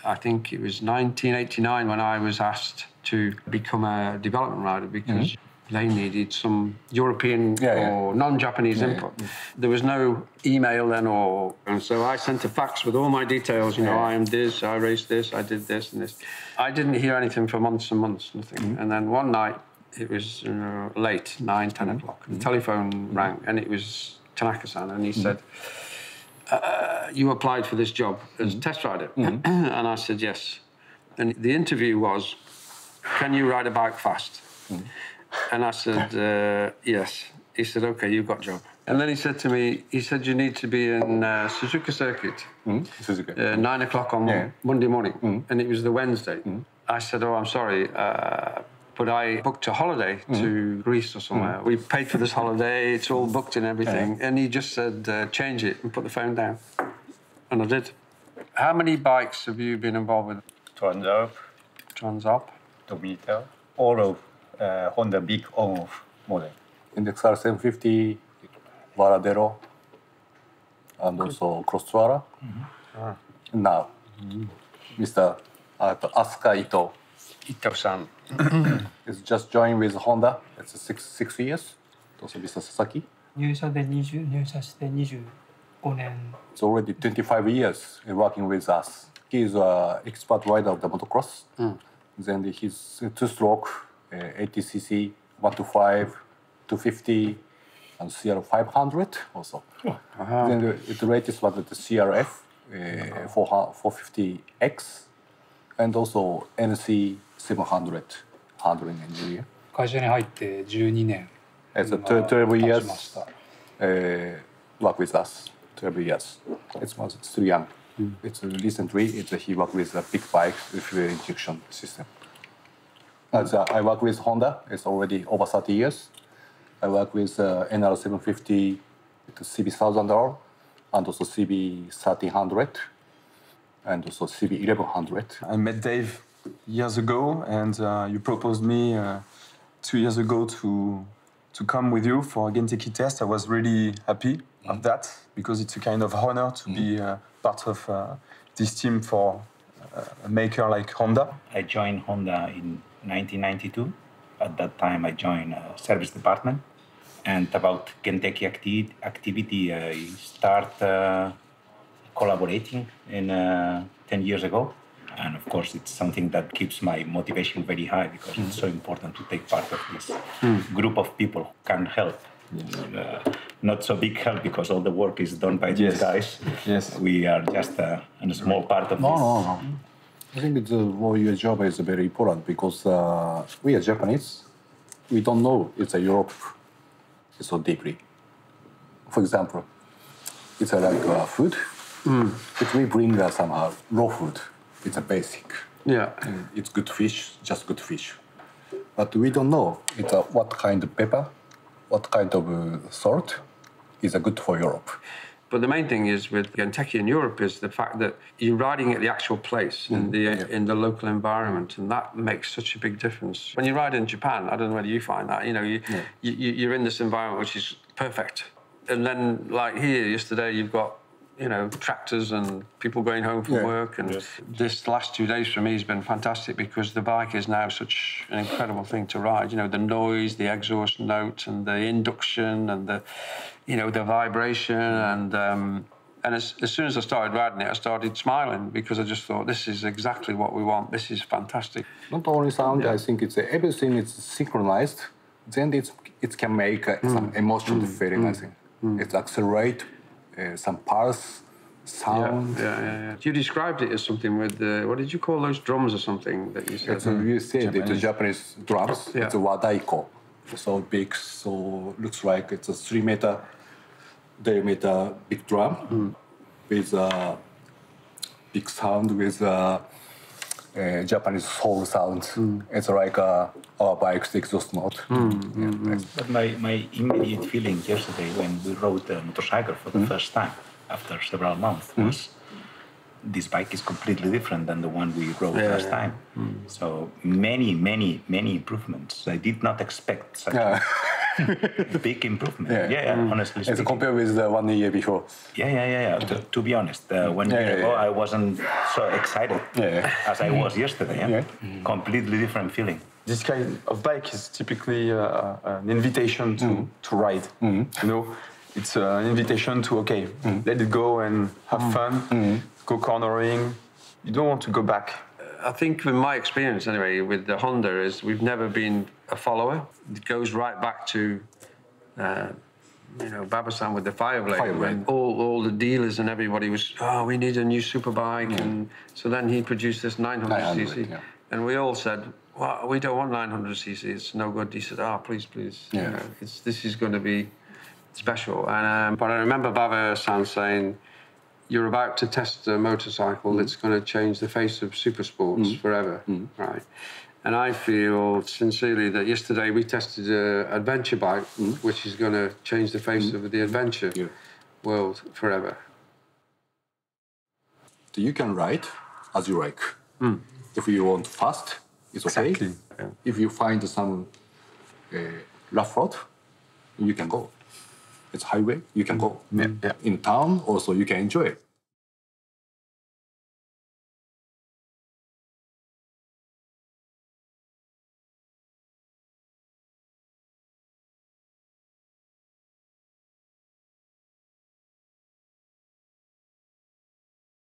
I think it was 1989 when I was asked to become a development writer because they needed some European or non-Japanese input. There was no email then, and so I sent a fax with all my details. You know, I am this, I raised this, I did this and this. I didn't hear anything for months and months, nothing. And then one night, it was late, 9, 10 o'clock. The telephone rang, and it was Tanaka-san, and he said, you applied for this job as a test rider. And I said, yes. And the interview was, can you ride a bike fast? And I said, yes. He said, OK, you've got a job. And then he said to me, he said, you need to be in Suzuka Circuit, 9 o'clock on Monday morning. And it was the Wednesday. I said, oh, I'm sorry, but I booked a holiday to Greece or somewhere. We paid for this holiday, it's all booked and everything. And he just said, change it and put the phone down. And I did. How many bikes have you been involved with? Transalp. Domita. All of Honda big on-off model. Index R750, Varadero, and also Crosstourer. Now, Mr. Asuka Ito. Ito-san. It's just joined with Honda. It's 6 years. Also Mr. Sasaki. 入社して25年 It's already 25 years working with us. He's an expert rider of the motocross. Then he's two-stroke, 80cc, 125, 250, and CR 500 also. Then the latest was the CRF 450X, and also NC 700 handling engineer. 会社に入って12年 It's 12 years work with us. 12 years. It's still young. It's recently he worked with a big bike with fuel injection system. As I work with Honda, it's already over 30 years. I work with NR750 to CB1000R, and also CB1300, and also CB1100. I met Dave years ago, and you proposed me 2 years ago to come with you for a Genteki test. I was really happy of that, because it's a kind of honor to be part of this team for a maker like Honda. I joined Honda in 1992. At that time, I joined service department. And about Genteki activity, I start collaborating in 10 years ago. And of course, it's something that keeps my motivation very high, because it's so important to take part of this group of people who can help. Not so big help, because all the work is done by these guys. We are just a small part of this. No. I think your job is very important, because we are Japanese. We don't know it's a Europe so deeply. For example, it's like food. If we bring some raw food, it's a basic. It's good fish, just good fish. But we don't know it's what kind of pepper, what kind of salt is good for Europe. But the main thing is with Genteki in Europe is the fact that you're riding at the actual place in the local environment, and that makes such a big difference. When you ride in Japan, I don't know whether you find that, you're in this environment which is perfect. And then, like here yesterday, you've got tractors and people going home from work. And this last 2 days for me has been fantastic, because the bike is now such an incredible thing to ride. The noise, the exhaust note, and the induction, and the vibration. And as soon as I started riding it, I started smiling, because I just thought, this is exactly what we want. This is fantastic. Not only sound, I think it's everything is synchronized. Then it can make some emotional feeling, I think. It accelerates. Some pulse, sound. You described it as something with what did you call those drums or something that you said? You said the Japanese drums. It's a wadaiko. So big, so looks like it's a 3-meter diameter big drum with a big sound with Japanese soul sound. It's like our bike's exhaust note. But my immediate feeling yesterday when we rode a motorcycle for the first time after several months was this bike is completely different than the one we rode last time. So many improvements. I did not expect such Big improvement. Honestly speaking. As compared with the 1 year before. To be honest, 1 year ago, I wasn't so excited as I was yesterday. Completely different feeling. This kind of bike is typically an invitation to ride. You know, it's an invitation to let it go and have fun, go cornering. You don't want to go back. I think with my experience anyway with the Honda is we've never been a follower. It goes right back to Baba-san with the Fireblade. When all the dealers and everybody was, we need a new superbike, and so then he produced this 900cc, and we all said, well, we don't want 900cc. It's no good. He said, please. This is going to be special. And but I remember Baba-san saying, you're about to test a motorcycle that's going to change the face of super sports forever, right? And I feel sincerely that yesterday we tested an adventure bike, which is going to change the face of the adventure world forever. So you can ride as you like. If you want fast, it's okay. Exactly. If you find some rough road, you can go. It's highway, you can go. In town, also you can enjoy it.